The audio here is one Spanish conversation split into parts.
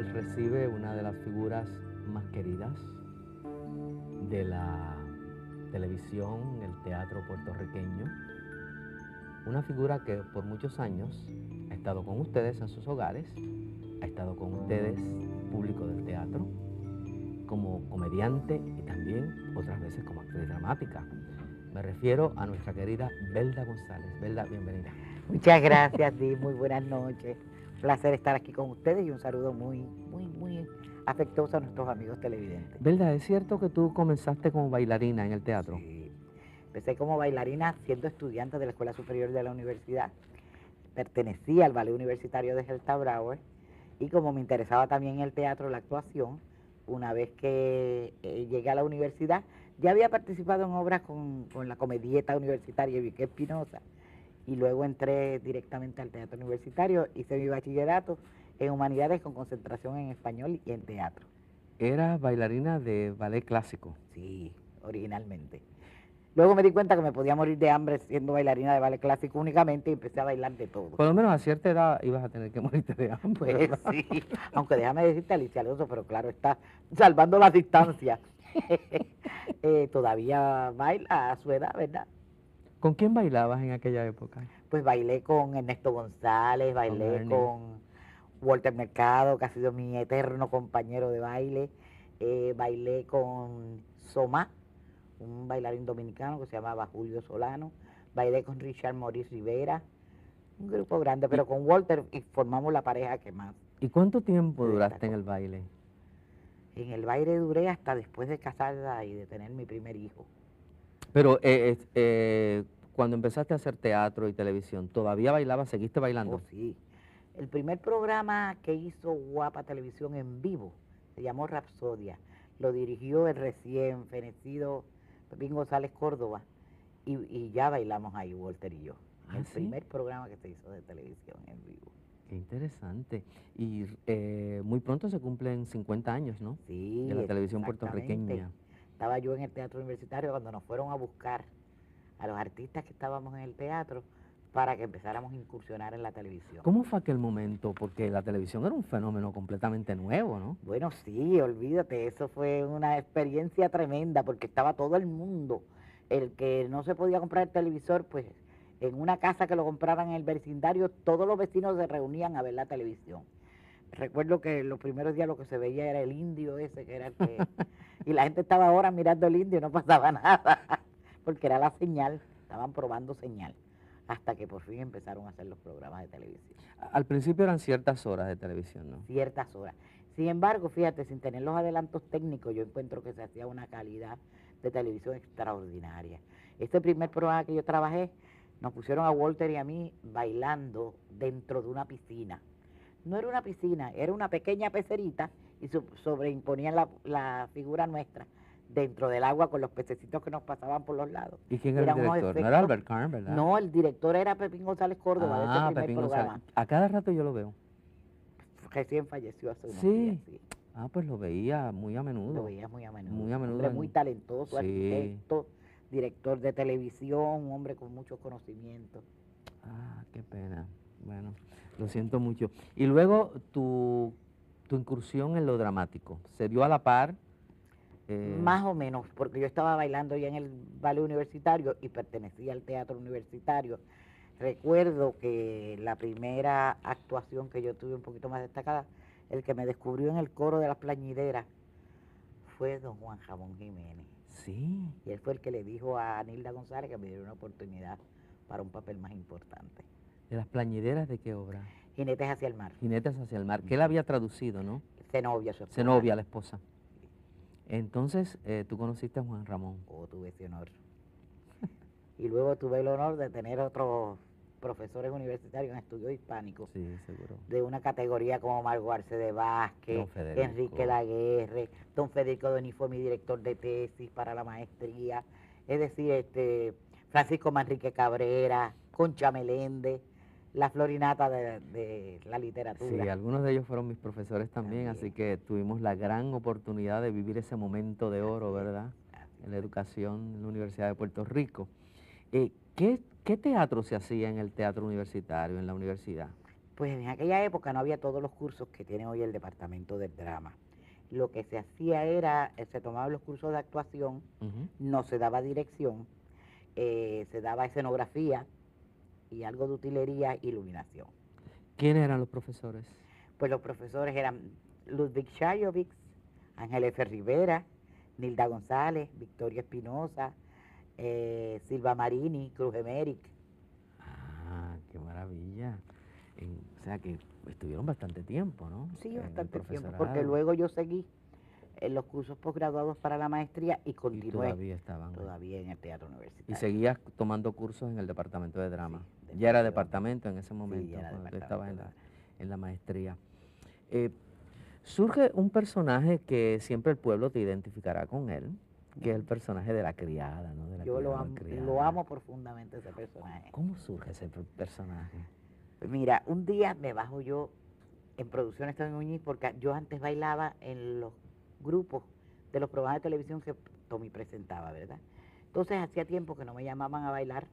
González recibe una de las figuras más queridas de la televisión, el teatro puertorriqueño. Una figura que por muchos años ha estado con ustedes en sus hogares, ha estado con ustedes, público del teatro, como comediante y también otras veces como actriz dramática. Me refiero a nuestra querida Belda González. Belda, bienvenida. Muchas gracias, Di. Muy buenas noches. Un placer estar aquí con ustedes y un saludo muy afectuoso a nuestros amigos televidentes. Belda, ¿es cierto que tú comenzaste como bailarina en el teatro? Sí. Empecé como bailarina siendo estudiante de la Escuela Superior de la Universidad. Pertenecía al Ballet Universitario de Gelta Brauer y como me interesaba también el teatro, la actuación, una vez que llegué a la universidad, ya había participado en obras con la Comedieta Universitaria de Viqué Espinosa, y luego entré directamente al teatro universitario, hice mi bachillerato en humanidades con concentración en español y en teatro. Eras bailarina de ballet clásico. Sí, originalmente. Luego me di cuenta que me podía morir de hambre siendo bailarina de ballet clásico únicamente y empecé a bailar de todo. Por lo menos a cierta edad ibas a tener que morirte de hambre. Pues ¿verdad? sí, aunque déjame decirte, Alicia Alonso, pero claro, está salvando las distancias. Todavía baila a su edad, ¿verdad? ¿Con quién bailabas en aquella época? Pues bailé con Ernesto González, bailé Ernie. con Walter Mercado, que ha sido mi eterno compañero de baile, bailé con Soma, un bailarín dominicano que se llamaba Julio Solano, bailé con Richard Maurice Rivera, un grupo grande, pero con Walter y formamos la pareja que más. ¿Y cuánto tiempo se duraste destacó. en el baile? En el baile duré hasta después de casarla y de tener mi primer hijo. Pero cuando empezaste a hacer teatro y televisión, ¿todavía bailabas? ¿Seguiste bailando? Oh, sí. El primer programa que hizo Guapa Televisión en vivo se llamó Rapsodia. Lo dirigió el recién fenecido Pepín González Córdoba y ya bailamos ahí, Walter y yo. En el ¿Sí? primer programa que se hizo de televisión en vivo. Qué interesante. Y muy pronto se cumplen 50 años, ¿no? Sí, De la televisión exactamente. puertorriqueña. Estaba yo en el teatro universitario cuando nos fueron a buscar a los artistas que estábamos en el teatro para que empezáramos a incursionar en la televisión. ¿Cómo fue aquel momento? Porque la televisión era un fenómeno completamente nuevo, ¿no? Bueno, sí, olvídate, eso fue una experiencia tremenda porque estaba todo el mundo. El que no se podía comprar el televisor, pues en una casa que lo compraran en el vecindario, todos los vecinos se reunían a ver la televisión. Recuerdo que los primeros días lo que se veía era el indio ese, que era el que... y la gente estaba ahora mirando el indio y no pasaba nada, porque era la señal, estaban probando señal, hasta que por fin empezaron a hacer los programas de televisión. Al principio eran ciertas horas de televisión, ¿no? Ciertas horas. Sin embargo, fíjate, sin tener los adelantos técnicos, yo encuentro que se hacía una calidad de televisión extraordinaria. Este primer programa que yo trabajé, nos pusieron a Walter y a mí bailando dentro de una piscina. No era una piscina, era una pequeña pecerita y sobreimponían la figura nuestra dentro del agua con los pececitos que nos pasaban por los lados. ¿Y quién era el Eran unos director? No era efectos- Albert Kahn, ¿verdad? No, el director era Pepín González Córdoba de ese primer Pepín programa. González. A cada rato yo lo veo. Recién falleció hace unos Sí. días, sí. Pues lo veía muy a menudo. Lo veías muy a menudo. Muy a menudo. Hombre muy talentoso, Sí. arquitecto, director de televisión, un hombre con muchos conocimientos. Qué pena. Bueno, lo siento mucho. Y luego tu incursión en lo dramático, ¿se dio a la par? Más o menos, porque yo estaba bailando ya en el ballet universitario y pertenecía al teatro universitario. Recuerdo que la primera actuación que yo tuve un poquito más destacada, el que me descubrió en el coro de las plañideras, fue don Juan Ramón Jiménez. Sí. Y él fue el que le dijo a Anilda González que me diera una oportunidad para un papel más importante. ¿De las plañideras de qué obra? Jinetes hacia el mar. Jinetes hacia el mar, que él había traducido, ¿no? Zenobia, su esposa. Zenobia, la esposa. Entonces, tú conociste a Juan Ramón. Oh, tuve ese honor. Y luego tuve el honor de tener otros profesores universitarios en estudios hispánicos. Sí, seguro. De una categoría como Margot Arce de Vázquez, Don Federico. Enrique Laguerre, don Federico Doni fue mi director de tesis para la maestría, es decir, Francisco Manrique Cabrera, Concha Meléndez, la florinata de la literatura. Sí, algunos de ellos fueron mis profesores también, así que tuvimos la gran oportunidad de vivir ese momento de oro, ¿verdad? En la educación en la Universidad de Puerto Rico. ¿Qué teatro se hacía en el teatro universitario, en la universidad? Pues en aquella época no había todos los cursos que tiene hoy el Departamento del Drama. Lo que se hacía era, se tomaban los cursos de actuación, Ujú. no se daba dirección, se daba escenografía y algo de utilería e iluminación. ¿Quiénes eran los profesores? Pues los profesores eran Ludwig Shajovic, Ángel F. Rivera, Nilda González, Victoria Espinosa, Silva Marini, Cruz Emerick. Ah, qué maravilla. O sea que estuvieron bastante tiempo, ¿no? Sí, En el bastante tiempo, porque profesorado. luego yo seguí en los cursos posgraduados para la maestría y Y continué todavía estaban ahí. todavía en el teatro Y universitario. seguías tomando cursos en el departamento de drama. Sí, Ya era definitivamente. departamento en ese momento, Sí, ya era cuando tú departamento estabas de drama. en la maestría. Eh, Surge un personaje que siempre el pueblo te identificará con él, que es el personaje de la criada, ¿no? De la Yo criada lo amo, malcriada. lo amo profundamente ese personaje. ¿Cómo surge ese personaje? Pues mira, un día me bajo yo en Producciones Tommy Muñiz, porque yo antes bailaba en los grupos de los programas de televisión que Tommy presentaba, ¿verdad? Entonces hacía tiempo que no me llamaban a bailar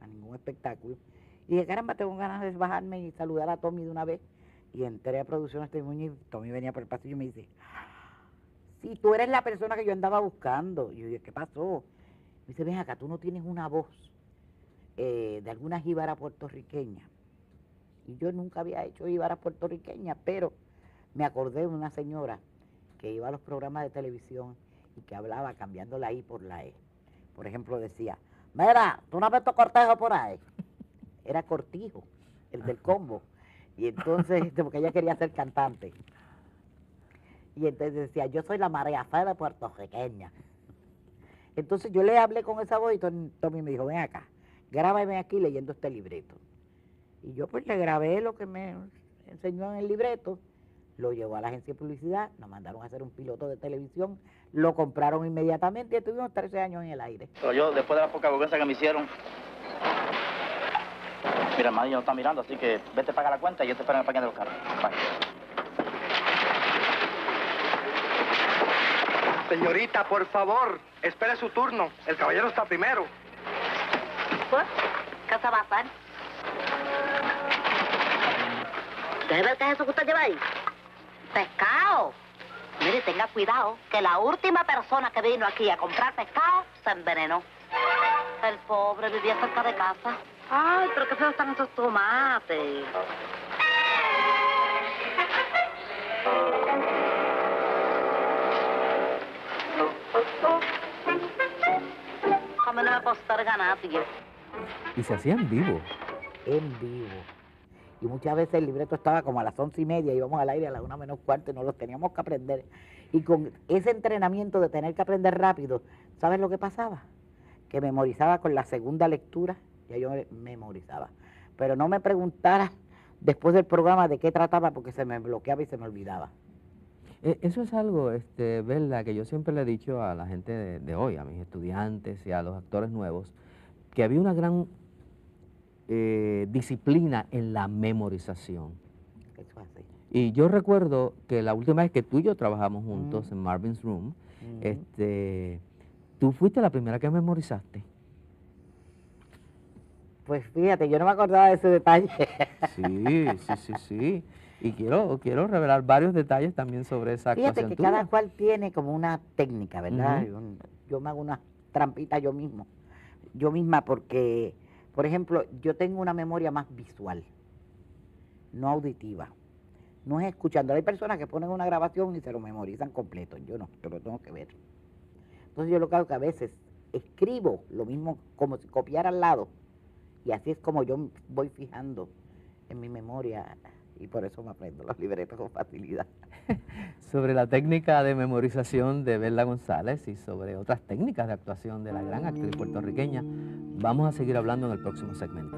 a ningún espectáculo. Y dije, caramba, tengo ganas de bajarme y saludar a Tommy de una vez. Y entré a Producciones Tommy Muñiz, Tommy venía por el pasillo y me dice, si tú eres la persona que yo andaba buscando. Y yo dije, ¿qué pasó? Me dice, ven acá, tú no tienes una voz de alguna jíbara puertorriqueña. Y yo nunca había hecho jíbaras puertorriqueñas, pero me acordé de una señora que iba a los programas de televisión y que hablaba cambiando la I por la E. Por ejemplo, decía, mira, ¿tú no has visto Cortejo por ahí? Era Cortijo, el del combo. Y entonces, porque ella quería ser cantante. Y entonces decía, yo soy la María Fede puertorriqueña. Entonces yo le hablé con esa voz y Tommy me dijo, ven acá, grábame aquí leyendo este libreto. Y yo pues le grabé lo que me enseñó en el libreto, lo llevó a la agencia de publicidad, nos mandaron a hacer un piloto de televisión, lo compraron inmediatamente y estuvimos 13 años en el aire. Pero yo, después de la poca vergüenza que me hicieron, mira, el marido no está mirando, así que vete a pagar la cuenta y yo te espero en el parque de los carros. Bye. Señorita, por favor, espere su turno. El caballero está primero. Pues, ¿qué se va a hacer? ¿Deje ver qué es eso que usted lleva ahí? Pescado. Mire, tenga cuidado, que la última persona que vino aquí a comprar pescado se envenenó. El pobre vivía cerca de casa. Ay, pero qué feos están esos tomates. A mí no me posterga nadie. Y se hacía en vivo. En vivo. Y muchas veces el libreto estaba como a las 11:30, íbamos al aire a las 1:45 y nos los teníamos que aprender. Y con ese entrenamiento de tener que aprender rápido, ¿sabes lo que pasaba? Que memorizaba con la segunda lectura, ya yo memorizaba. Pero no me preguntara después del programa de qué trataba porque se me bloqueaba y se me olvidaba. Eso es algo, Belda, que yo siempre le he dicho a la gente de hoy, a mis estudiantes y a los actores nuevos, que había una gran disciplina en la memorización. Eso es así. Y yo recuerdo que la última vez que tú y yo trabajamos juntos en Marvin's Room, tú fuiste la primera que memorizaste. Pues fíjate, yo no me acordaba de ese detalle. Sí. Y quiero revelar varios detalles también sobre esa Fíjate actuación que tuya. cada cual tiene como una técnica, ¿verdad? Ujú. Yo me hago unas trampitas yo misma, porque, por ejemplo, yo tengo una memoria más visual, no auditiva. No es escuchando. Hay personas que ponen una grabación y se lo memorizan completo. Yo no, yo lo tengo que ver. Entonces yo lo que hago es que a veces escribo lo mismo como si copiara al lado. Y así es como yo voy fijando en mi memoria. Y por eso me aprendo los libretos con facilidad. Sobre la técnica de memorización de Belda González y sobre otras técnicas de actuación de la gran actriz puertorriqueña, vamos a seguir hablando en el próximo segmento.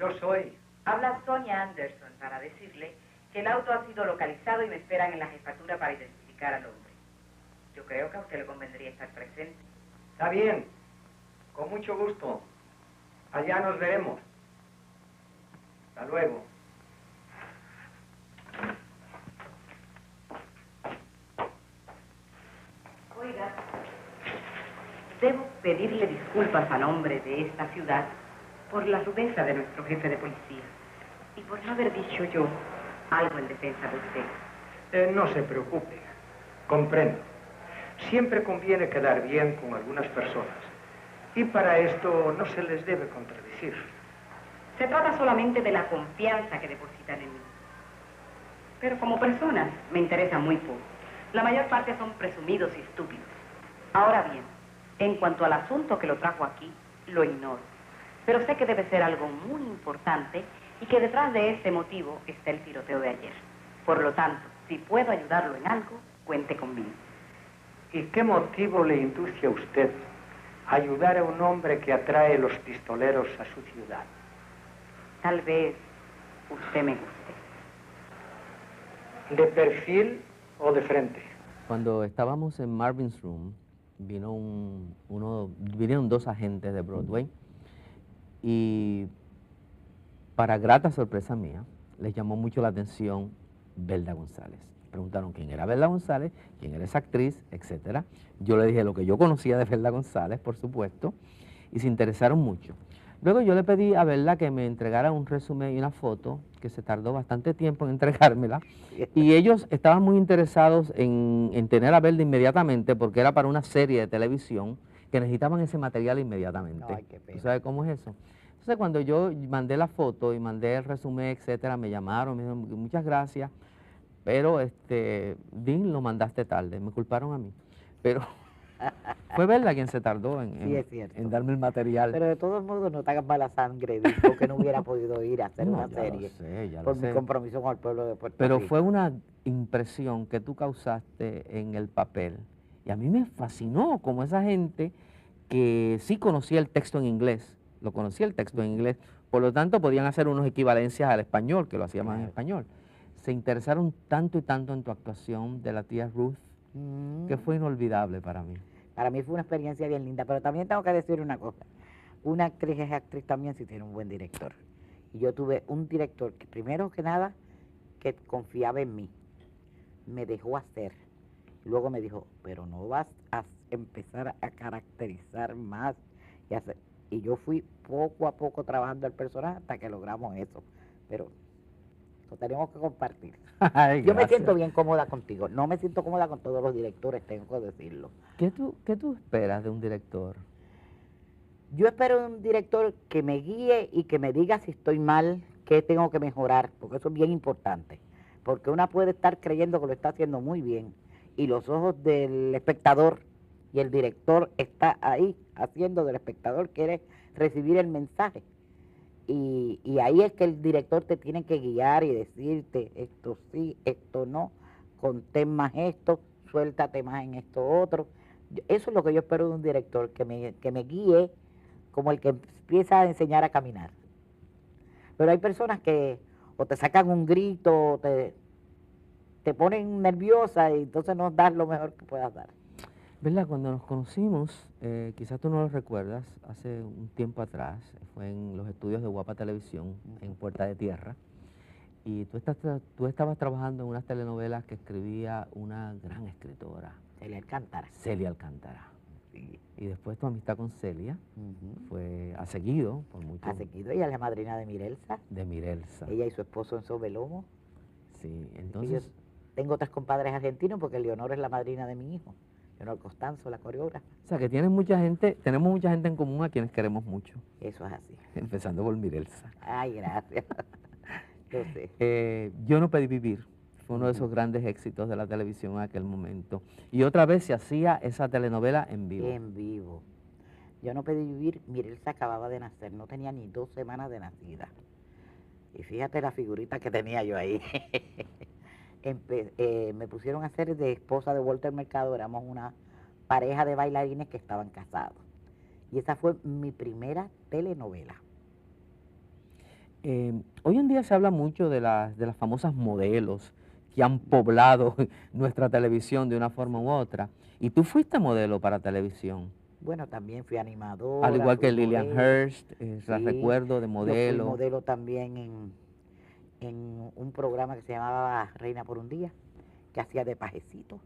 yo soy. Habla Sonia Anderson para decirle que el auto ha sido localizado y me esperan en la jefatura para identificar al hombre. Yo creo que a usted le convendría estar presente. Está bien. Con mucho gusto. Allá nos veremos. Hasta luego. Oiga, debo pedirle disculpas a nombre de esta ciudad por la rudeza de nuestro jefe de policía y por no haber dicho yo algo en defensa de usted. No se preocupe. Comprendo. Siempre conviene quedar bien con algunas personas. Y para esto no se les debe contradecir. Se trata solamente de la confianza que depositan en mí. Pero como personas me interesan muy poco. La mayor parte son presumidos y estúpidos. Ahora bien, en cuanto al asunto que lo trajo aquí, lo ignoro. Pero sé que debe ser algo muy importante y que detrás de este motivo está el tiroteo de ayer. Por lo tanto, si puedo ayudarlo en algo, cuente conmigo. ¿Y qué motivo le induce a usted a ayudar a un hombre que atrae los pistoleros a su ciudad? Tal vez usted me guste. ¿De perfil o de frente? Cuando estábamos en Marvin's Room, vinieron dos agentes de Broadway y, para grata sorpresa mía, les llamó mucho la atención Belda González. Preguntaron quién era Belda González, quién era esa actriz, etc. Yo le dije lo que yo conocía de Belda González, por supuesto, y se interesaron mucho. Luego yo le pedí a Belda que me entregara un resumen y una foto, que se tardó bastante tiempo en entregármela, y ellos estaban muy interesados en tener a Belda inmediatamente, porque era para una serie de televisión que necesitaban ese material inmediatamente. Ay, qué pena. ¿Tú sabes cómo es eso? Entonces, cuando yo mandé la foto y mandé el resumen, etcétera, me llamaron, me dijeron muchas gracias, pero Dean, lo mandaste tarde, me culparon a mí. Pero fue Belda quien se tardó Sí, es cierto. en darme el material. Pero de todos modos no te hagas mala sangre, dijo que no hubiera podido ir a hacer No, una ya serie lo sé, ya por lo mi sé. compromiso con el pueblo de Puerto Pero Rico. fue una impresión que tú causaste en el papel. Y a mí me fascinó como esa gente que sí conocía el texto en inglés, lo conocía el texto en inglés, por lo tanto podían hacer unas equivalencias al español, que lo hacíamos en Claro. español. Se interesaron tanto y tanto en tu actuación de la tía Ruth, que fue inolvidable para mí. Para mí fue una experiencia bien linda, pero también tengo que decir una cosa. Una actriz es actriz también si tiene un buen director. Y yo tuve un director que, primero que nada, que confiaba en mí. Me dejó hacer. Luego me dijo, pero no vas a empezar a caracterizar más. Y, hacer. Y yo fui poco a poco trabajando el personaje hasta que logramos eso. Pero lo tenemos que compartir. Ay, Yo me gracias. siento bien cómoda contigo. No me siento cómoda con todos los directores, tengo que decirlo. ¿Qué tú esperas de un director? Yo espero un director que me guíe y que me diga si estoy mal, qué tengo que mejorar, porque eso es bien importante. Porque una puede estar creyendo que lo está haciendo muy bien y los ojos del espectador y el director está ahí haciendo del espectador quiere recibir el mensaje. Y ahí es que el director te tiene que guiar y decirte esto sí, esto no, contén más esto, suéltate más en esto otro. Eso es lo que yo espero de un director, que me guíe como el que empieza a enseñar a caminar. Pero hay personas que o te sacan un grito, o te ponen nerviosa y entonces no das lo mejor que puedas dar. ¿Verdad? Cuando nos conocimos, quizás tú no lo recuerdas, hace un tiempo atrás, fue en los estudios de Guapa Televisión, en Puerta de Tierra, y tú estabas trabajando en unas telenovelas que escribía una gran escritora, Celia Alcántara. Celia Alcántara. Sí. Y después tu amistad con Celia ha seguido por mucho. Ha seguido, ella es la madrina de Mirelsa, De Mirelsa. ella y su esposo en Sobelomo. Sí, Yo entonces, tengo 3 compadres argentinos porque Leonor es la madrina de mi hijo. Leonor Costanzo, la coreógrafa. o sea que tenemos mucha gente en común a quienes queremos mucho, Eso es así. empezando por Mirelsa. Ay, gracias. Yo sé. Yo no pedí vivir. Fue uno de esos grandes éxitos de la televisión en aquel momento. Y otra vez se hacía esa telenovela en vivo. En vivo. Yo no pedí vivir, Mirelsa acababa de nacer, no tenía ni 2 semanas de nacida. Y fíjate la figurita que tenía yo ahí. Me pusieron a hacer de esposa de Walter Mercado, éramos una pareja de bailarines que estaban casados. Y esa fue mi primera telenovela. Hoy en día se habla mucho de las famosas modelos que han poblado nuestra televisión de una forma u otra. Y tú fuiste modelo para televisión, Bueno, también fui al animadora, igual que fui Lillian modelo. Hurst, la Sí, recuerdo de yo fui modelo. modelo también en un programa que se llamaba Reina por un Día, que hacía de pajecito.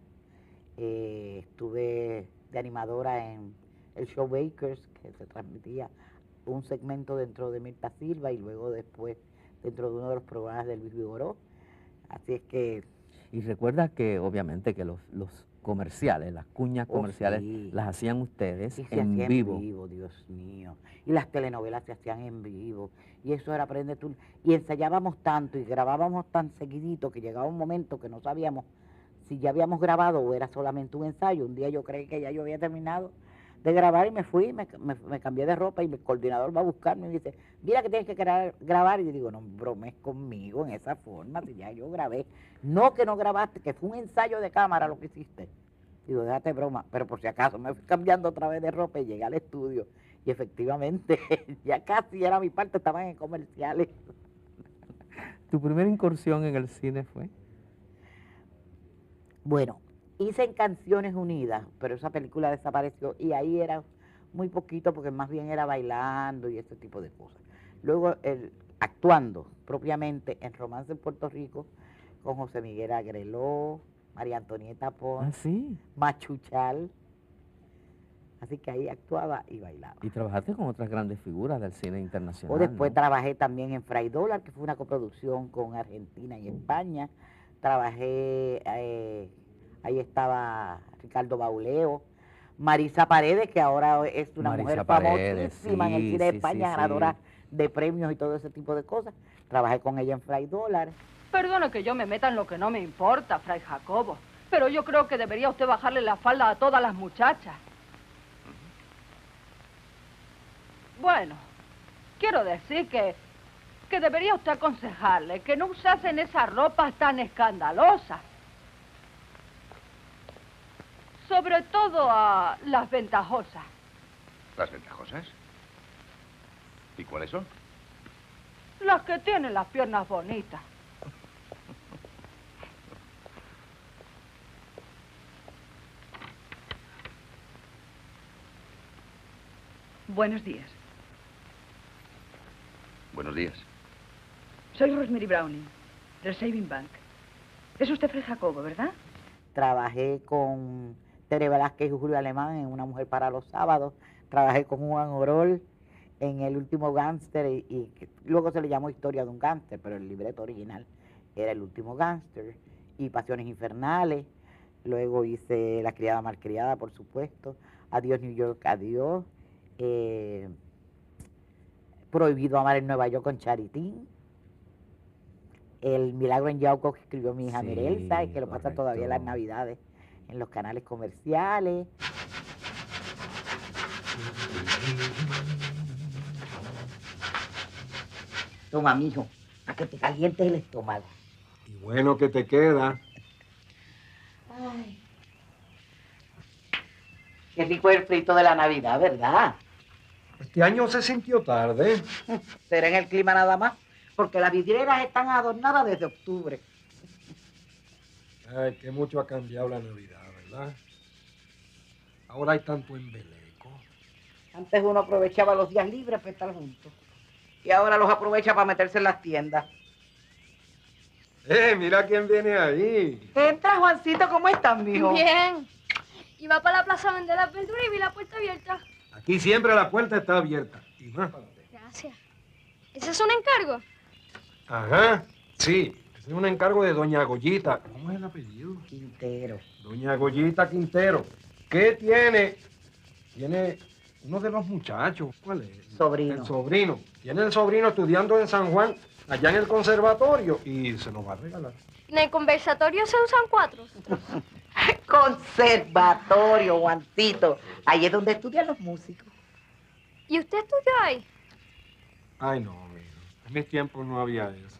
Estuve de animadora en el show Bakers, que se transmitía un segmento dentro de Mirta Silva y luego después dentro de uno de los programas de Luis Vigoró. Así es que, Y recuerda que obviamente que los comerciales, las cuñas oh comerciales, sí, las hacían ustedes y se hacía en en vivo. vivo, Dios mío. Y las telenovelas se hacían en vivo. Y eso era aprende tú. Y ensayábamos tanto y grabábamos tan seguidito que llegaba un momento que no sabíamos si ya habíamos grabado o era solamente un ensayo. Un día yo creí que ya yo había terminado de grabar y me fui, me cambié de ropa y mi coordinador va a buscarme y me dice, mira que tienes que grabar. Y yo digo, no bromes conmigo en esa forma, si ya yo grabé. No que no grabaste, que fue un ensayo de cámara lo que hiciste. Digo, déjate broma, pero por si acaso me fui cambiando otra vez de ropa y llegué al estudio. Y efectivamente, ya casi era mi parte, estaban en comerciales. ¿Tu primera incursión en el cine fue? Bueno, hice en Canciones Unidas, pero esa película desapareció y ahí era muy poquito porque más bien era bailando y ese tipo de cosas. Luego actuando propiamente en Romance en Puerto Rico con José Miguel Agreló, María Antonieta Pons, Ah, sí. Machuchal. Así que ahí actuaba y bailaba. Y trabajaste con otras grandes figuras del cine internacional, O después ¿no? trabajé también en Fray Dólar, que fue una coproducción con Argentina y España. Trabajé, ahí estaba Ricardo Bauleo, Marisa Paredes, que ahora es una Marisa mujer Paredes, famosísima en el sí, cine de sí, España, sí, ganadora sí. de premios y todo ese tipo de cosas. Trabajé con ella en Fray Dólar. Perdone que yo me meta en lo que no me importa, Fray Jacobo, pero yo creo que debería usted bajarle la falda a todas las muchachas. Bueno, quiero decir que debería usted aconsejarle que no usasen esas ropas tan escandalosas. Sobre todo a las ventajosas. ¿Las ventajosas? ¿Y cuáles son? Las que tienen las piernas bonitas. Buenos días. Buenos días. Soy Rosemary Browning, del Saving Bank. Es usted Fray Jacobo, ¿verdad? Trabajé con Tere Velázquez y Julio Alemán en Una Mujer para los Sábados. Trabajé con Juan Orol en El Último Gángster y luego se le llamó Historia de un Gángster, pero el libreto original era El Último Gángster y Pasiones Infernales. Luego hice La Criada Malcriada, por supuesto. Adiós New York, adiós. Prohibido Amar en Nueva York con Charitín. El Milagro en Yauco que escribió mi hija Sí, Mirelsa y que lo pasa todavía en las correcto. Navidades en los canales comerciales. Toma, mijo, a que te calientes el estómago. Y bueno que te queda. Ay. Qué rico el frito de la Navidad, ¿verdad? Este año se sintió tarde. Será en el clima nada más, porque las vidrieras están adornadas desde octubre. Ay, que mucho ha cambiado la Navidad, ¿verdad? Ahora hay tanto embeleco. Antes uno aprovechaba los días libres para estar juntos. Y ahora los aprovecha para meterse en las tiendas. Mira quién viene ahí. Entra, Juancito, ¿cómo estás, mijo? Bien. Iba para la plaza a vender las verduras y vi la puerta abierta. Aquí siempre la puerta está abierta. Y más para usted. Gracias. ¿Ese es un encargo? Ajá, sí. Ese es un encargo de doña Goyita. ¿Cómo es el apellido? Quintero. Doña Goyita Quintero. ¿Qué tiene? Tiene uno de los muchachos. ¿Cuál es? Sobrino. El sobrino. Tiene el sobrino estudiando en San Juan, allá en el conservatorio, y se lo va a regalar. En el conversatorio se usan 4. Conservatorio, Juancito. Ahí es donde estudian los músicos. ¿Y usted estudió ahí? Ay, no, mijo. En mis tiempos no había eso.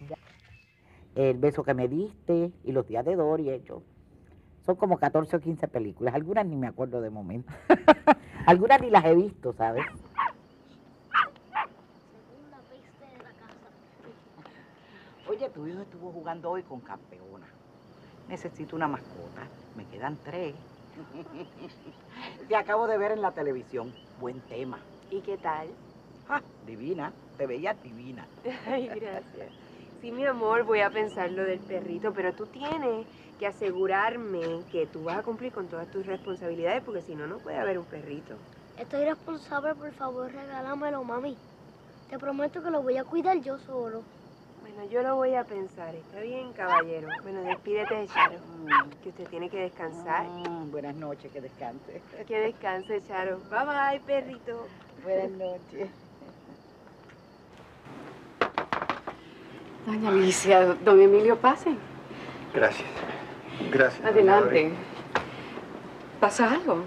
El beso que me diste y Los días de Dory hecho. Son como 14 o 15 películas. Algunas ni me acuerdo de momento. Algunas ni las he visto, ¿sabes? Oye, tu hijo estuvo jugando hoy con campeona. Necesito una mascota. Me quedan 3. Te acabo de ver en la televisión. Buen tema. ¿Y qué tal? Ah, divina. Te veías divina. Ay, gracias. Sí, mi amor, voy a pensar lo del perrito, pero tú tienes que asegurarme que tú vas a cumplir con todas tus responsabilidades, porque si no, no puede haber un perrito. Estoy responsable, por favor, regálamelo, mami. Te prometo que lo voy a cuidar yo solo. Bueno, yo lo voy a pensar. Está bien, caballero. Bueno, despídete de Charo, que usted tiene que descansar. Buenas noches, que descanse. Que descanse, Charo. Bye, bye, perrito. Buenas noches. Doña Alicia, don Emilio, pase. Gracias. Gracias. Adelante. ¿Pasa algo?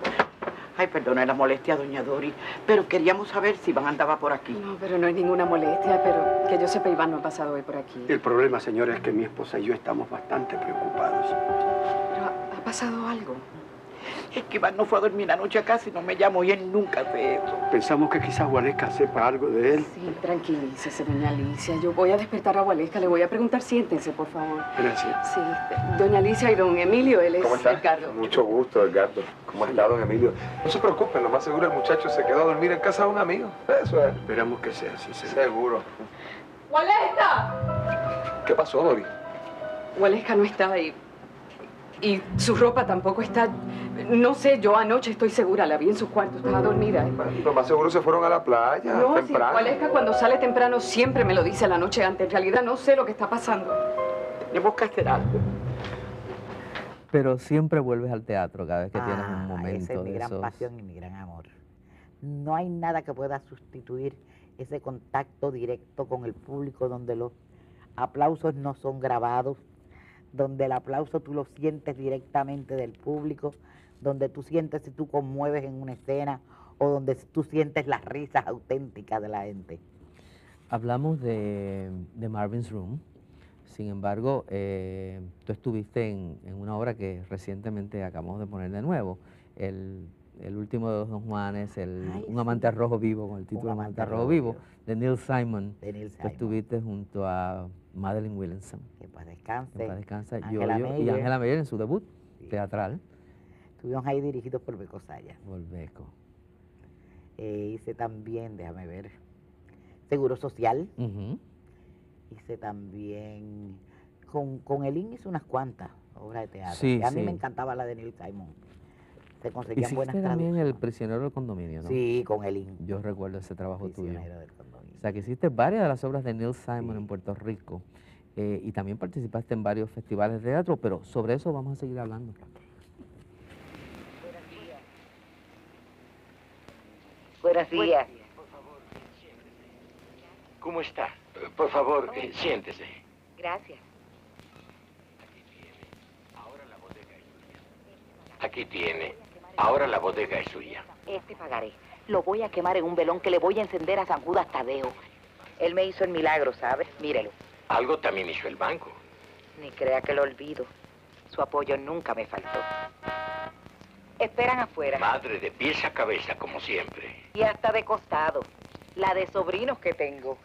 Ay, perdone la molestia, doña Dori, pero queríamos saber si Iván andaba por aquí. No, pero no es ninguna molestia, pero que yo sepa, Iván no ha pasado hoy por aquí. El problema, señora, es que mi esposa y yo estamos bastante preocupados. Pero ha pasado algo. Es que Iván no fue a dormir anoche acá, si no me llamó y él nunca hace eso. Pensamos que quizás Gualesca sepa algo de él. Sí, tranquilícese, doña Alicia. Yo voy a despertar a Gualesca. Le voy a preguntar. Siéntense, por favor. Gracias. Sí, doña Alicia y don Emilio, él es ¿Cómo está? Edgardo. Mucho gusto, Edgardo. ¿Cómo está, don Emilio? No se preocupen, lo más seguro el muchacho se quedó a dormir en casa de un amigo. Eso es. Esperamos que sea así, Seguro. ¡Gualesca! ¿Qué pasó, Dori? Gualesca no está ahí. Y su ropa tampoco está. No sé, yo anoche estoy segura, la vi en su cuarto, estaba dormida. Lo más seguro se fueron a la playa No, sí, temprano. Gualesca cuando sale temprano siempre me lo dice la noche antes. En realidad no sé lo que está pasando. Tenemos que hacer algo. Pero siempre vuelves al teatro cada vez que tienes un momento Esa es mi de gran esos. pasión y mi gran amor. No hay nada que pueda sustituir ese contacto directo con el público donde los aplausos no son grabados, donde el aplauso tú lo sientes directamente del público, donde tú sientes si tú conmueves en una escena o donde tú sientes las risas auténticas de la gente. Hablamos de Marvin's Room. Sin embargo, tú estuviste en una obra que recientemente acabamos de poner de nuevo, el último de los Don Juanes, Un amante rojo vivo, con el título Un amante rojo vivo, de Neil Simon. Tú estuviste junto a Madeline Williamson. Que para descanse. Que para descanse. Ángela Y Meyer. Ángela Meyer en su debut teatral. Estuvimos ahí dirigidos por Beco Saya. Volveco. Hice también, déjame ver, Seguro Social. Hice también, con Elín hice unas cuantas obras de teatro. Sí, Y a mí sí. me encantaba la de Neil Simon. Se conseguían buenas Hiciste también traducciones. El prisionero del condominio, ¿no? Sí, con Elín. Yo recuerdo ese trabajo tuyo. Prisionero del condominio. O sea, que hiciste varias de las obras de Neil Simon en Puerto Rico. Y también participaste en varios festivales de teatro, pero sobre eso vamos a seguir hablando. Buenos días. ¿Cómo está? Por favor, siéntese. Gracias. Aquí tiene. Ahora la bodega es suya. Este pagaré. Lo voy a quemar en un velón que le voy a encender a San Judas Tadeo. Él me hizo el milagro, ¿sabes? Mírelo. Algo también hizo el banco. Ni crea que lo olvido. Su apoyo nunca me faltó. Esperan afuera. Madre de pies a cabeza, como siempre. Y hasta de costado. La de sobrinos que tengo.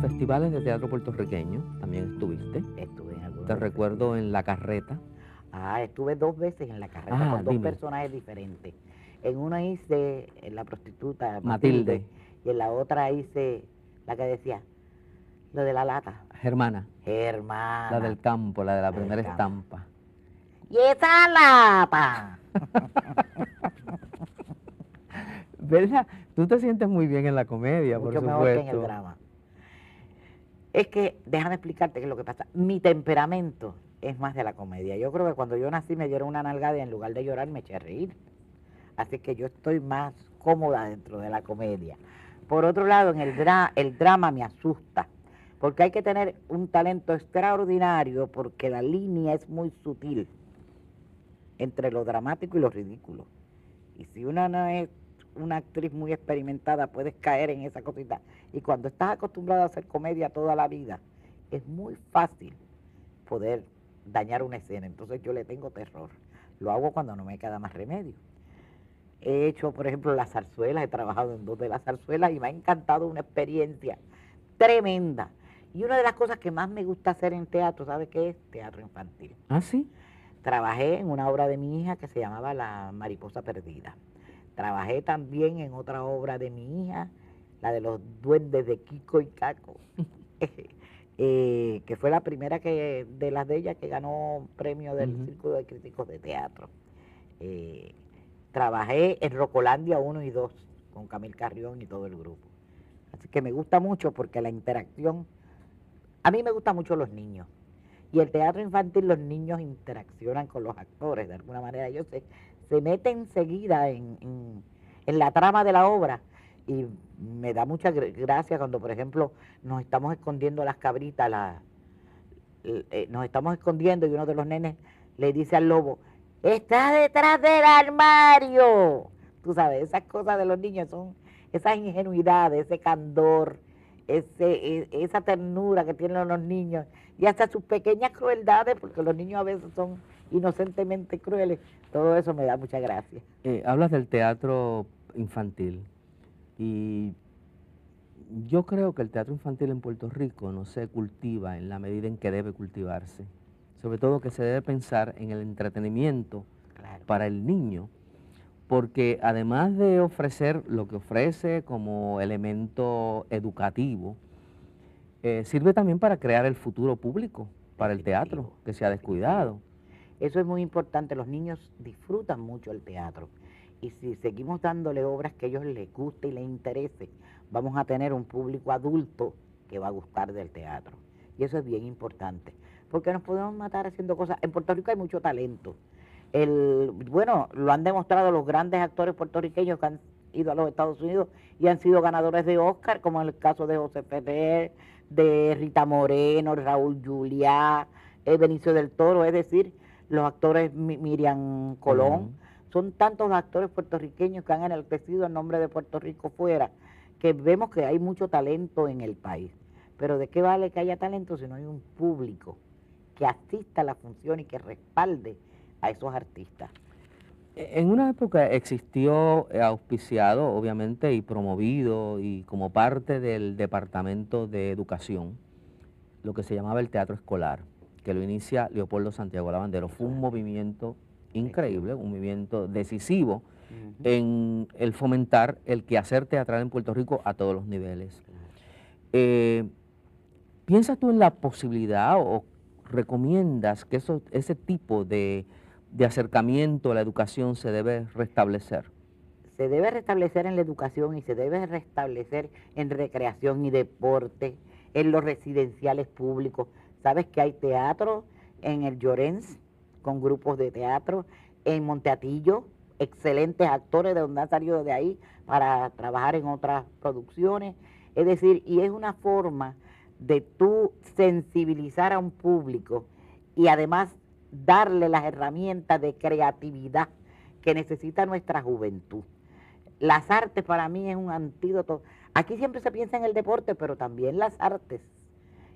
Festivales de teatro puertorriqueño, también estuviste. Estuve en algunos. Te recuerdo en La Carreta. Estuve 2 veces en La Carreta con 2 personajes diferentes. En una hice la prostituta Matilde. Y en la otra hice la que decía, lo de la lata. Germana. Germana. La del campo, la de la primera estampa. ¡Y esa lata! ¿Verdad? Tú te sientes muy bien en la comedia, Mucho por mejor que en el supuesto. drama. Es que, déjame explicarte qué es lo que pasa. Mi temperamento es más de la comedia. Yo creo que cuando yo nací me dieron una nalgada y en lugar de llorar me eché a reír. Así que yo estoy más cómoda dentro de la comedia. Por otro lado, en el drama me asusta, porque hay que tener un talento extraordinario, porque la línea es muy sutil entre lo dramático y lo ridículo. Y si una no es una actriz muy experimentada, puedes caer en esa cosita. Y cuando estás acostumbrado a hacer comedia toda la vida, es muy fácil poder dañar una escena. Entonces yo le tengo terror. Lo hago cuando no me queda más remedio. He hecho, por ejemplo, las zarzuelas, he trabajado en 2 de las zarzuelas y me ha encantado, una experiencia tremenda. Y una de las cosas que más me gusta hacer en teatro, ¿sabe qué es? Teatro infantil. ¿Ah, sí? Trabajé en una obra de mi hija que se llamaba La Mariposa Perdida. Trabajé también en otra obra de mi hija, la de los duendes de Kiko y Caco, que fue la primera de las de ellas que ganó premio del Círculo de Críticos de Teatro. Trabajé en Rocolandia 1 y 2 con Camil Carrión y todo el grupo. Así que me gusta mucho porque la interacción, a mí me gustan mucho los niños. Y el teatro infantil, los niños interaccionan con los actores, de alguna manera ellos se meten enseguida en la trama de la obra. Y me da mucha gracia cuando, por ejemplo, nos estamos escondiendo las cabritas, nos estamos escondiendo y uno de los nenes le dice al lobo, ¡está detrás del armario! Tú sabes, esas cosas de los niños son esas ingenuidades, ese candor, esa ternura que tienen los niños y hasta sus pequeñas crueldades, porque los niños a veces son inocentemente crueles. Todo eso me da mucha gracia. Hablas del teatro infantil y yo creo que el teatro infantil en Puerto Rico no se cultiva en la medida en que debe cultivarse. Sobre todo que se debe pensar en el entretenimiento para el niño, porque además de ofrecer lo que ofrece como elemento educativo, sirve también para crear el futuro público para el teatro, que se ha descuidado. Eso es muy importante, los niños disfrutan mucho el teatro y si seguimos dándole obras que a ellos les guste y les interese, vamos a tener un público adulto que va a gustar del teatro. Y eso es bien importante, porque nos podemos matar haciendo cosas. En Puerto Rico hay mucho talento. Bueno, lo han demostrado los grandes actores puertorriqueños que han ido a los Estados Unidos y han sido ganadores de Oscar, como en el caso de José Ferrer, de Rita Moreno, Raúl Juliá, Benicio del Toro, es decir, los actores Miriam Colón. Son tantos actores puertorriqueños que han enaltecido el nombre de Puerto Rico fuera, que vemos que hay mucho talento en el país. Pero ¿de qué vale que haya talento si no hay un público que asista a la función y que respalde a esos artistas? En una época existió auspiciado, obviamente, y promovido, y como parte del Departamento de Educación, lo que se llamaba el teatro escolar, que lo inicia Leopoldo Santiago Lavandero. Fue un movimiento increíble, un movimiento decisivo en el fomentar el quehacer teatral en Puerto Rico a todos los niveles. ¿Piensas tú en la posibilidad o recomiendas que ese tipo de acercamiento a la educación se debe restablecer? Se debe restablecer en la educación y se debe restablecer en recreación y deporte, en los residenciales públicos. ¿Sabes que hay teatro en el Llorens con grupos de teatro? En Monteatillo, excelentes actores de donde han salido de ahí para trabajar en otras producciones. Es decir, y es una forma de tú sensibilizar a un público y además darle las herramientas de creatividad que necesita nuestra juventud. Las artes para mí es un antídoto. Aquí siempre se piensa en el deporte, pero también las artes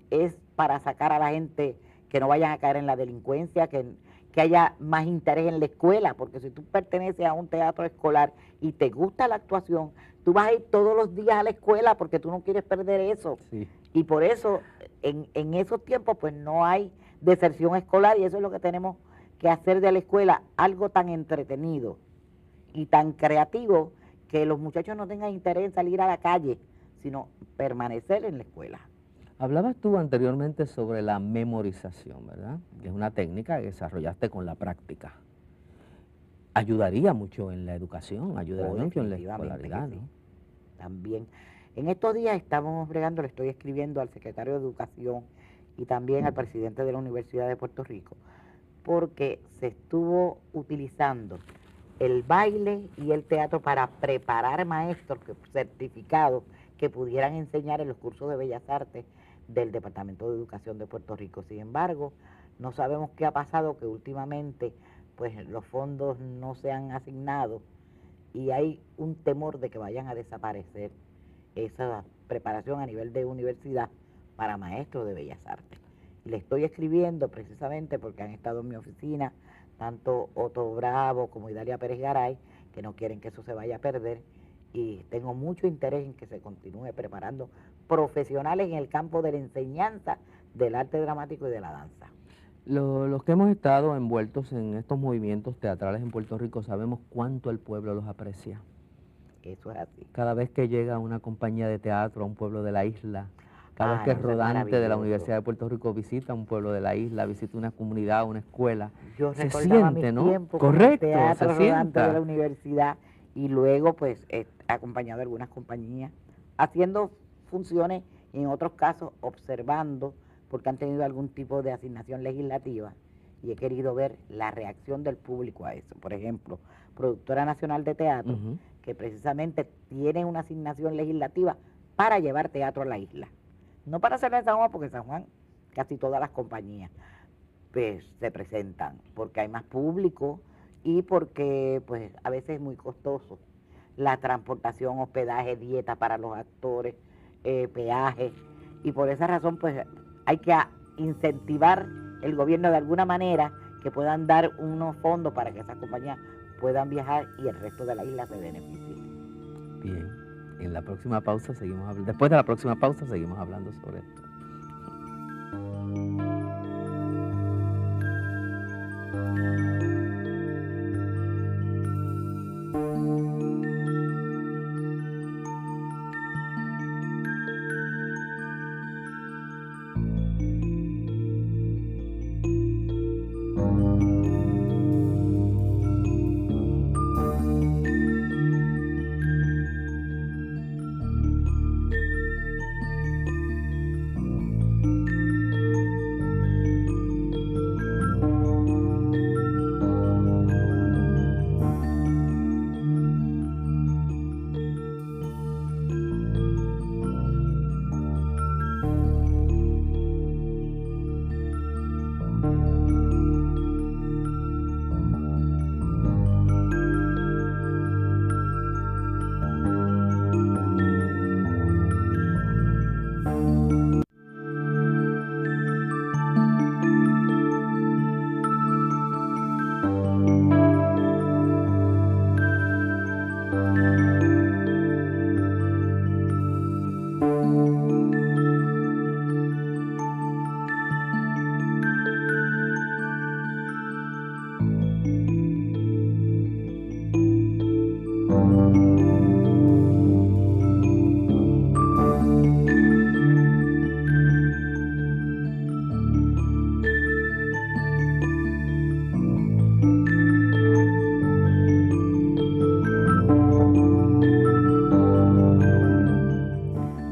es para sacar a la gente que no vayan a caer en la delincuencia, que haya más interés en la escuela, porque si tú perteneces a un teatro escolar y te gusta la actuación, tú vas a ir todos los días a la escuela porque tú no quieres perder eso. Sí. Y por eso en esos tiempos pues no hay deserción escolar y eso es lo que tenemos que hacer de la escuela, algo tan entretenido y tan creativo que los muchachos no tengan interés en salir a la calle, sino permanecer en la escuela. Hablabas tú anteriormente sobre la memorización, ¿verdad? Que es una técnica que desarrollaste con la práctica. ayudaría mucho en la educación, ayudaría mucho en la Definitivamente que escolaridad, sí. ¿no? También. En estos días estamos bregando, le estoy escribiendo al secretario de Educación y también al presidente de la Universidad de Puerto Rico, porque se estuvo utilizando el baile y el teatro para preparar maestros certificados que pudieran enseñar en los cursos de Bellas Artes del Departamento de Educación de Puerto Rico. Sin embargo, no sabemos qué ha pasado, que últimamente pues los fondos no se han asignado y hay un temor de que vayan a desaparecer esa preparación a nivel de universidad para maestros de Bellas Artes. Le estoy escribiendo precisamente porque han estado en mi oficina tanto Otto Bravo como Idalia Pérez Garay, que no quieren que eso se vaya a perder, y tengo mucho interés en que se continúe preparando profesionales en el campo de la enseñanza del arte dramático y de la danza. Los que hemos estado envueltos en estos movimientos teatrales en Puerto Rico sabemos cuánto el pueblo los aprecia. Eso es así. Cada vez que llega una compañía de teatro a un pueblo de la isla, cada vez que el eso es rodante de la maravilloso. Universidad de Puerto Rico visita un pueblo de la isla, visita una comunidad, una escuela, Yo se recordaba siente, mis ¿no? tiempos con el Correcto, teatro se rodante de la sienta. universidad y luego pues he acompañado a algunas compañías haciendo funciones y en otros casos observando porque han tenido algún tipo de asignación legislativa y he querido ver la reacción del público a eso. Por ejemplo, Productora Nacional de Teatro, que precisamente tiene una asignación legislativa para llevar teatro a la isla. No para hacerlo en San Juan, porque en San Juan casi todas las compañías pues se presentan, porque hay más público y porque pues a veces es muy costoso. La transportación, hospedaje, dieta para los actores, peaje, y por esa razón pues hay que incentivar el gobierno de alguna manera que puedan dar unos fondos para que esas compañías puedan viajar y el resto de la isla se beneficie. Bien, en la próxima pausa seguimos hablando, después de la próxima pausa seguimos hablando sobre esto.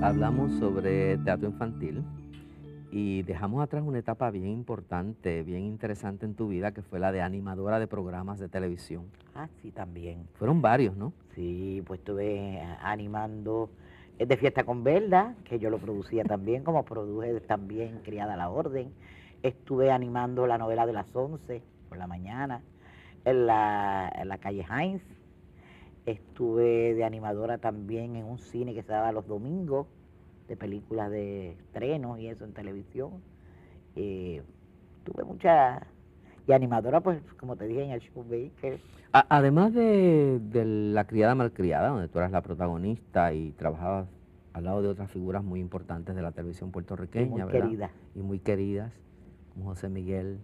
Hablamos sobre teatro infantil y dejamos atrás una etapa bien importante, bien interesante en tu vida, que fue la de animadora de programas de televisión. Ah, sí, también. Fueron varios, ¿no? Sí, pues estuve animando de Fiesta con Belda, que yo lo producía también, como produje también Criada a la Orden. Estuve animando la novela de las 11 por la mañana, en la calle Heinz. Estuve de animadora también en un cine que se daba los domingos, de películas de estrenos y eso en televisión. Tuve mucha... Y animadora, pues, como te dije, en el Shoemaker. Además de La criada malcriada, donde tú eras la protagonista y trabajabas al lado de otras figuras muy importantes de la televisión puertorriqueña, Y muy ¿verdad? queridas. Y muy queridas, como José Miguel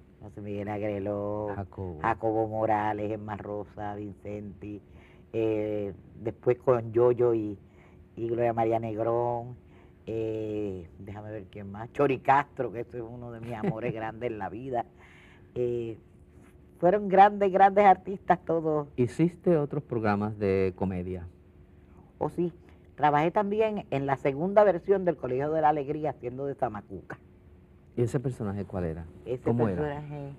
Agreló, Jacobo. Jacobo Morales, Emma Rosa, Vicenti, después con Yoyo y Gloria María Negrón, déjame ver quién más, Chori Castro, que eso es uno de mis amores grandes en la vida. fueron grandes, grandes artistas todos. ¿Hiciste otros programas de comedia? Oh, sí. Trabajé también en la segunda versión del Colegio de la Alegría haciendo de Zamacuca. ¿Y ese personaje cuál era? Ese ¿Cómo era? personaje,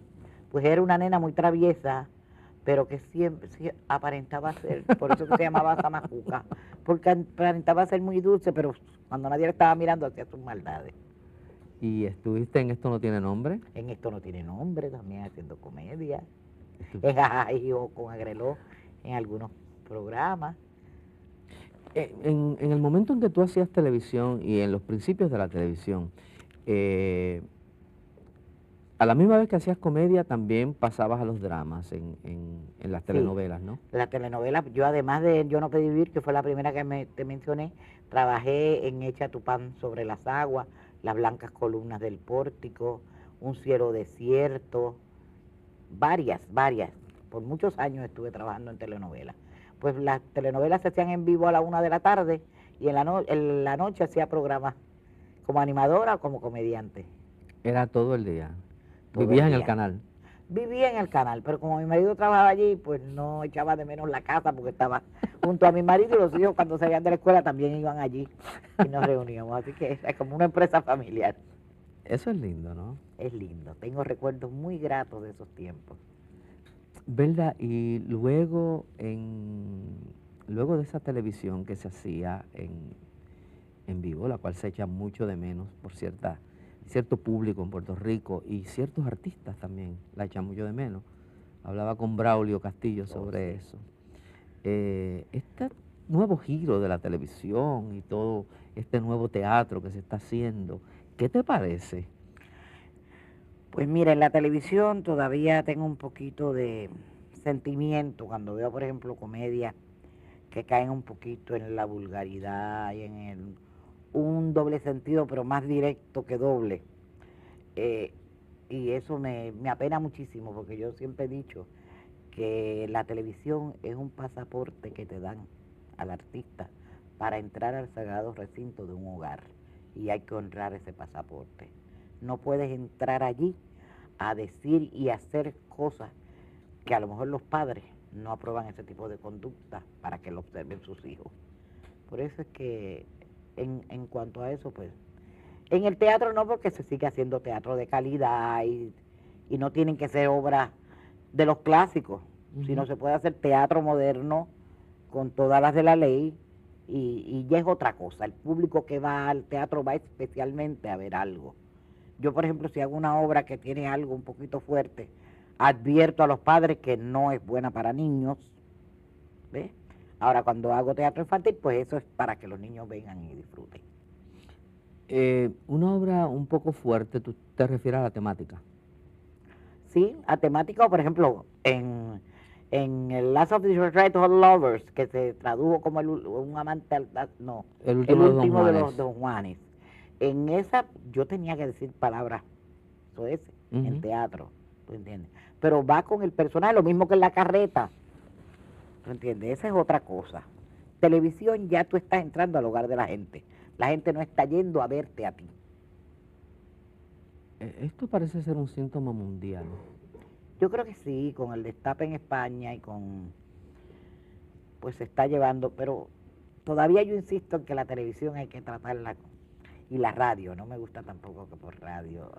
pues era una nena muy traviesa, pero que siempre sí, aparentaba ser, por eso que se llamaba Zamacuca, porque aparentaba ser muy dulce, pero cuando nadie le estaba mirando hacía sus maldades. ¿Y estuviste en Esto No Tiene Nombre? En Esto No Tiene Nombre, también haciendo comedia, en Jajaji o con Agreló, en algunos programas. En el momento en que tú hacías televisión y en los principios de la televisión, a la misma vez que hacías comedia, también pasabas a los dramas en las telenovelas, ¿no? La telenovela, yo además de Yo No Pedí Vivir, que fue la primera que te mencioné, trabajé en Echa tu pan sobre las aguas, Las blancas columnas del pórtico, Un cielo desierto, varias. Por muchos años estuve trabajando en telenovelas. Pues las telenovelas se hacían en vivo a la 1 de la tarde y en la noche hacía programas como animadora o como comediante. Era todo el día. Todo ¿Vivías el en el día. canal? Vivía en el canal, pero como mi marido trabajaba allí, pues no echaba de menos la casa porque estaba junto a mi marido y los hijos cuando salían de la escuela también iban allí y nos reuníamos. Así que es como una empresa familiar. Eso es lindo, ¿no? Es lindo. Tengo recuerdos muy gratos de esos tiempos. ¿Verdad? Y luego, luego de esa televisión que se hacía en vivo, la cual se echa mucho de menos por cierto público en Puerto Rico y ciertos artistas también la echan mucho de menos. Hablaba con Braulio Castillo sobre eso. Este nuevo giro de la televisión y todo este nuevo teatro que se está haciendo, ¿qué te parece? Pues mira, en la televisión todavía tengo un poquito de sentimiento cuando veo, por ejemplo, comedias que caen un poquito en la vulgaridad y en un doble sentido, pero más directo que doble. Y eso me apena muchísimo, porque yo siempre he dicho que la televisión es un pasaporte que te dan al artista para entrar al sagrado recinto de un hogar, y hay que honrar ese pasaporte. No puedes entrar allí a decir y hacer cosas que a lo mejor los padres no aprueban ese tipo de conducta para que lo observen sus hijos. Por eso es que en cuanto a eso, pues, en el teatro no, porque se sigue haciendo teatro de calidad y no tienen que ser obras de los clásicos, sino se puede hacer teatro moderno con todas las de la ley y ya es otra cosa. El público que va al teatro va especialmente a ver algo. Yo, por ejemplo, si hago una obra que tiene algo un poquito fuerte, advierto a los padres que no es buena para niños, ¿ves? Ahora, cuando hago teatro infantil, pues eso es para que los niños vengan y disfruten. Una obra un poco fuerte, ¿tú te refieres a la temática? Sí, a temática, o por ejemplo, en el Last of the Right Lovers, que se tradujo como un amante, no, el último de los Don Juanes. En esa yo tenía que decir palabras, eso es, en teatro, ¿tú entiendes? Pero va con el personaje, lo mismo que en La Carreta, ¿tú entiendes? Esa es otra cosa. Televisión, ya tú estás entrando al hogar de la gente. La gente no está yendo a verte a ti. Esto parece ser un síntoma mundial. Yo creo que sí, con el destape en España y pues se está llevando, pero todavía yo insisto en que la televisión hay que tratarla, y la radio, no me gusta tampoco que por radio.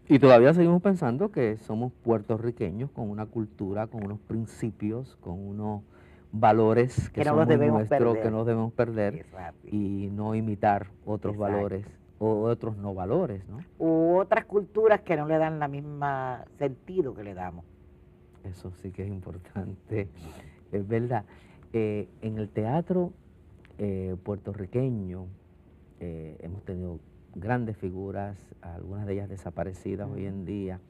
Y todavía seguimos pensando que somos puertorriqueños con una cultura, con unos principios, con unos valores que son muy nuestros, que no debemos perder y no imitar otros valores o otros no valores, ¿no? U otras culturas que no le dan la misma sentido que le damos. Eso sí que es importante, es verdad. En el teatro puertorriqueño hemos tenido grandes figuras, algunas de ellas desaparecidas hoy en día,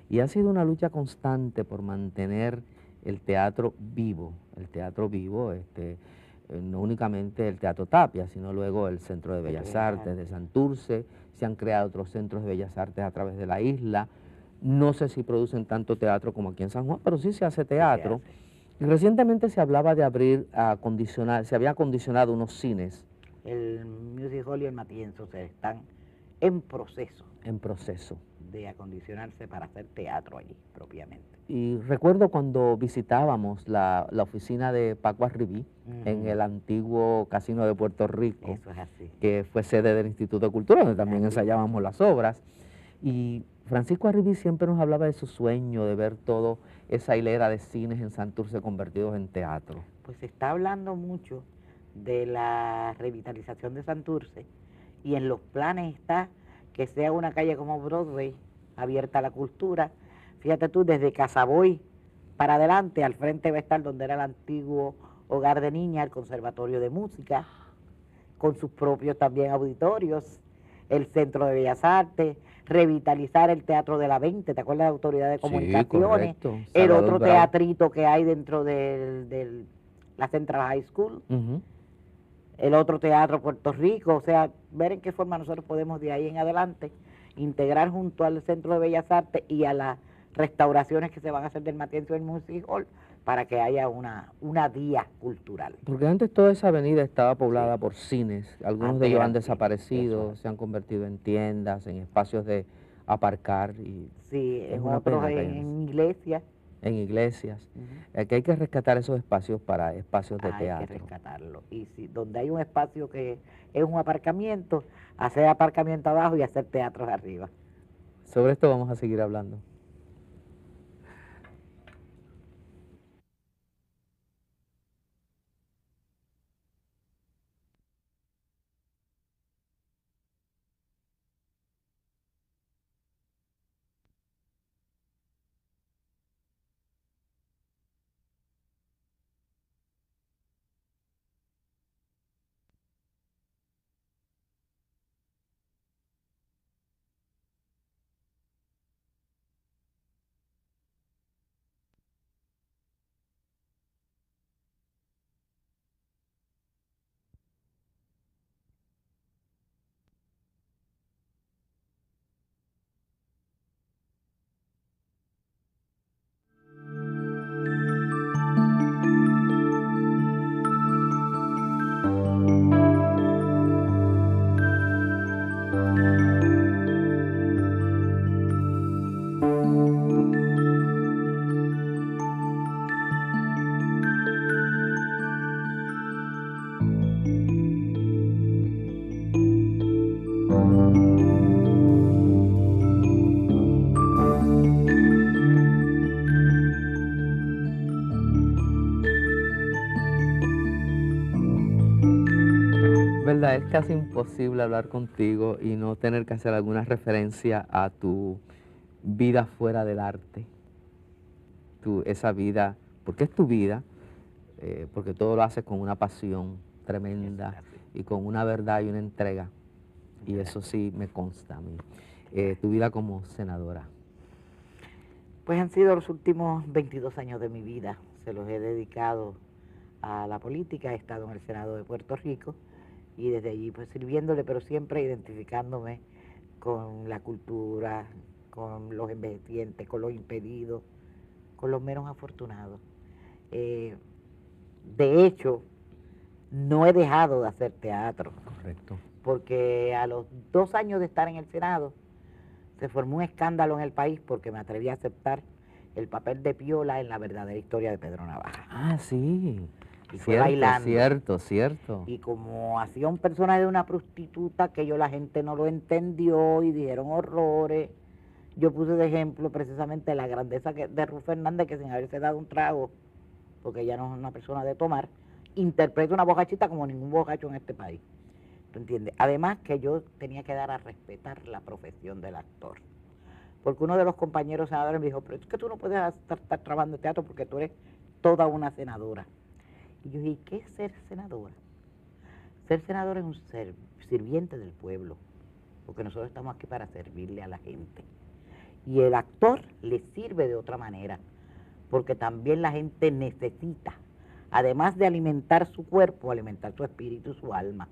y ha sido una lucha constante por mantener el teatro vivo, no únicamente el Teatro Tapia, sino luego el Centro de Bellas Artes de Santurce. Se han creado otros centros de Bellas Artes a través de la isla. No sé si producen tanto teatro como aquí en San Juan, pero sí se hace teatro. Y recientemente se hablaba de abrir, se había acondicionado unos cines. El Music Hall y el Matienzo se están en proceso En proceso. de acondicionarse para hacer teatro allí, propiamente. Y recuerdo cuando visitábamos la oficina de Paco Arribí en Ujú. el antiguo Casino de Puerto Rico, Eso es así. que fue sede del Instituto de Cultura, donde también ensayábamos las obras. Y Francisco Arribí siempre nos hablaba de su sueño de ver toda esa hilera de cines en Santurce convertidos en teatro. Pues se está hablando mucho de la revitalización de Santurce y en los planes está que sea una calle como Broadway, abierta a la cultura. Fíjate tú, desde Casaboy para adelante, al frente va a estar donde era el antiguo hogar de niñas, el Conservatorio de Música, con sus propios también auditorios, el Centro de Bellas Artes, revitalizar el Teatro de la 20, ¿te acuerdas de la Autoridad de Comunicaciones? correcto. El Salvador otro Bravo. teatrito que hay dentro de la Central High School, el otro teatro Puerto Rico, o sea, ver en qué forma nosotros podemos de ahí en adelante integrar junto al Centro de Bellas Artes y a las restauraciones que se van a hacer del Matienzo del Music Hall para que haya una vía cultural. Porque antes toda esa avenida estaba poblada por cines, algunos de Antes ellos eran han cines, desaparecido, se han convertido en tiendas, en espacios de aparcar y Sí, es en una otros pena que hayan en iglesias. en iglesias. Que hay que rescatar esos espacios para espacios de Hay que teatro. rescatarlo. Y si donde hay un espacio que es un aparcamiento, hacer aparcamiento abajo y hacer teatros arriba. Sobre esto vamos a seguir hablando. Verdad, es casi imposible hablar contigo y no tener que hacer alguna referencia a tu vida fuera del arte. Esa vida, porque es tu vida, porque todo lo haces con una pasión tremenda y con una verdad y una entrega. Y eso sí me consta a mí. Tu vida como senadora. Pues han sido los últimos 22 años de mi vida. Se los he dedicado a la política. He estado en el Senado de Puerto Rico y desde allí pues sirviéndole, pero siempre identificándome con la cultura, con los envejecientes, con los impedidos, con los menos afortunados. De hecho, no he dejado de hacer teatro. Correcto. Porque a los 2 años de estar en el Senado, se formó un escándalo en el país porque me atreví a aceptar el papel de Piola en La verdadera historia de Pedro Navaja. Ah, sí. Y fue bailando. Cierto. Y como hacía un personaje de una prostituta, que la gente no lo entendió y dijeron horrores, yo puse de ejemplo precisamente la grandeza de Ruth Fernández, que sin haberse dado un trago, porque ella no es una persona de tomar, interpreta una bocachita como ningún bocacho en este país. ¿Tú entiendes? Además que yo tenía que dar a respetar la profesión del actor. Porque uno de los compañeros senadores me dijo, pero es que tú no puedes estar trabajando en teatro porque tú eres toda una senadora. Y yo dije, ¿y qué es ser senadora? Ser senadora es un sirviente del pueblo, porque nosotros estamos aquí para servirle a la gente. Y el actor le sirve de otra manera, porque también la gente necesita, además de alimentar su cuerpo, alimentar su espíritu y su alma.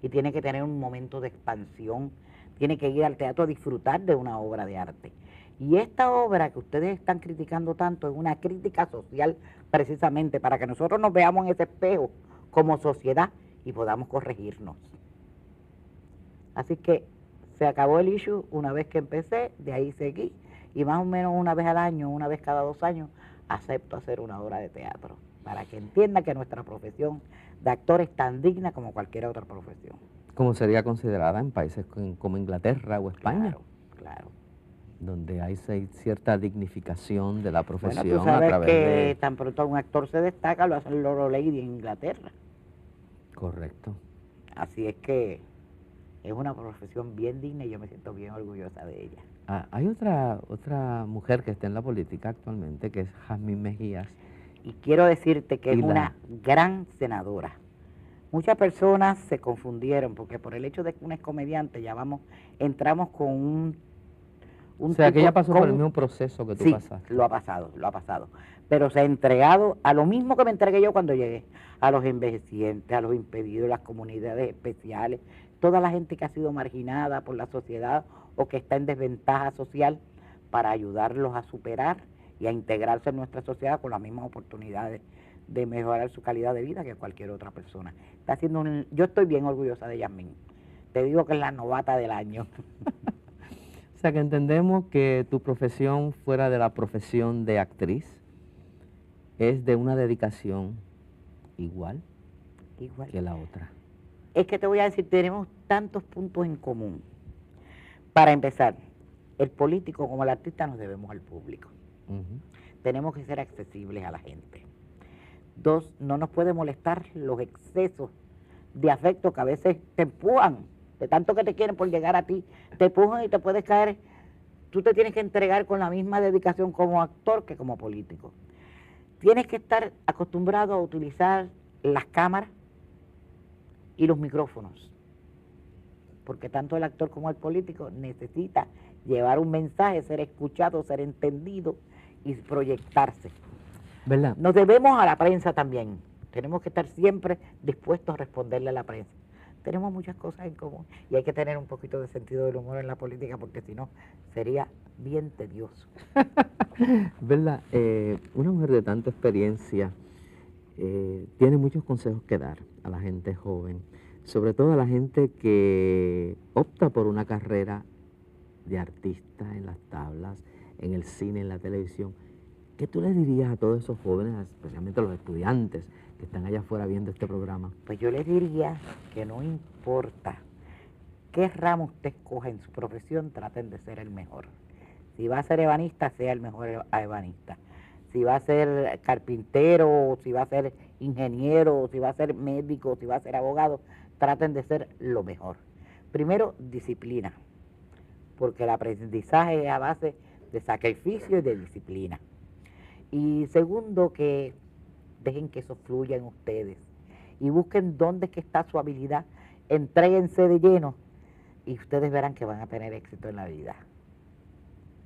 Y tiene que tener un momento de expansión, tiene que ir al teatro a disfrutar de una obra de arte. Y esta obra que ustedes están criticando tanto es una crítica social precisamente para que nosotros nos veamos en ese espejo como sociedad y podamos corregirnos. Así que Se acabó el issue una vez que empecé, de ahí seguí, y más o menos una vez al año, una vez cada 2 años, acepto hacer una obra de teatro, para que entienda que nuestra profesión de actor es tan digna como cualquier otra profesión. Como sería considerada en países como Inglaterra o España. Claro, claro. Donde hay cierta dignificación de la profesión Bueno, tú sabes a través que de... tan pronto un actor se destaca, lo hacen Loro Lady en Inglaterra. Correcto. Así es que es una profesión bien digna y yo me siento bien orgullosa de ella. Hay otra mujer que está en la política actualmente, que es Jazmín Mejías. Y quiero decirte que es Y la- una gran senadora. Muchas personas se confundieron porque por el hecho de que una es comediante entramos con un O sea, que tipo- ella pasó por con- el mismo proceso que tú sí, pasaste. lo ha pasado. Pero se ha entregado a lo mismo que me entregué yo cuando llegué, a los envejecientes, a los impedidos, las comunidades especiales, toda la gente que ha sido marginada por la sociedad o que está en desventaja social, para ayudarlos a superar y a integrarse en nuestra sociedad con las mismas oportunidades de mejorar su calidad de vida que cualquier otra persona. Está haciendo yo estoy bien orgullosa de Yasmín. Te digo que es la novata del año. O sea, que entendemos que tu profesión, fuera de la profesión de actriz, es de una dedicación igual que la otra. Es que te voy a decir, tenemos tantos puntos en común. Para empezar, el político como el artista nos debemos al público. Tenemos que ser accesibles a la gente. 2, no nos puede molestar los excesos de afecto que a veces te empujan, de tanto que te quieren por llegar a ti, te empujan y te puedes caer. Tú te tienes que entregar con la misma dedicación como actor que como político. Tienes que estar acostumbrado a utilizar las cámaras y los micrófonos, porque tanto el actor como el político necesita llevar un mensaje, ser escuchado, ser entendido y proyectarse. ¿Verdad? Nos debemos a la prensa también. Tenemos que estar siempre dispuestos a responderle a la prensa. Tenemos muchas cosas en común y hay que tener un poquito de sentido del humor en la política porque si no sería bien tedioso. ¿Verdad? Una mujer de tanta experiencia tiene muchos consejos que dar a la gente joven, sobre todo a la gente que opta por una carrera de artista en las tablas, en el cine, en la televisión. ¿Qué tú le dirías a todos esos jóvenes, especialmente a los estudiantes que están allá afuera viendo este programa? Pues yo les diría que no importa qué ramo usted escoja en su profesión, traten de ser el mejor. Si va a ser ebanista, sea el mejor ebanista. Si va a ser carpintero, si va a ser ingeniero, si va a ser médico, si va a ser abogado, traten de ser lo mejor. Primero, disciplina, porque el aprendizaje es a base de sacrificio y de disciplina. Y segundo, que dejen que eso fluya en ustedes y busquen dónde es que está su habilidad, entréguense de lleno y ustedes verán que van a tener éxito en la vida.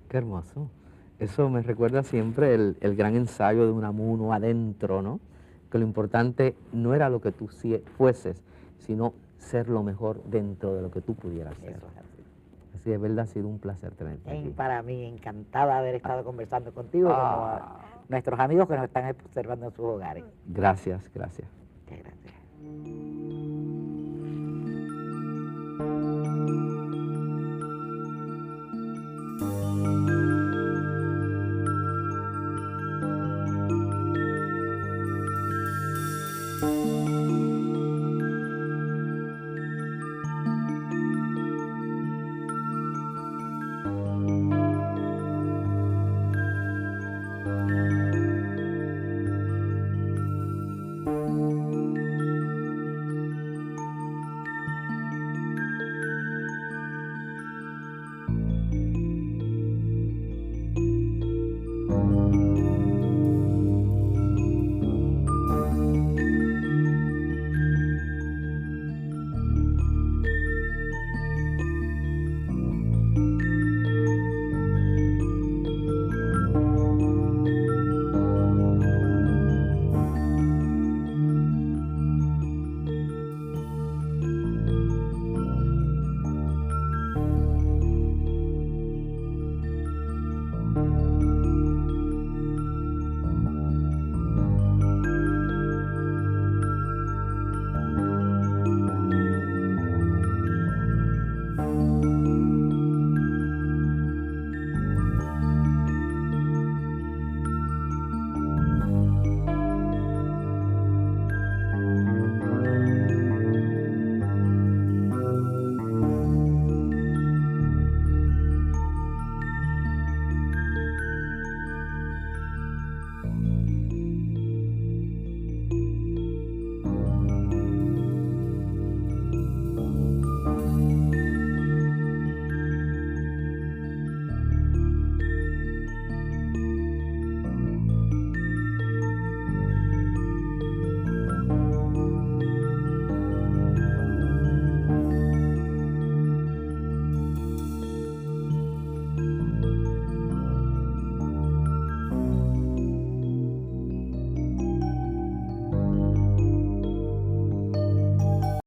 Qué hermoso. Eso me recuerda siempre el gran ensayo de Unamuno adentro, ¿no? Que lo importante no era lo que tú fueses, sino ser lo mejor dentro de lo que tú pudieras ser. Eso es así. Así es verdad, ha sido un placer tenerte aquí. Para mí, encantada de haber estado conversando contigo, como a nuestros amigos que nos están observando en sus hogares. Gracias, gracias. Muchas gracias.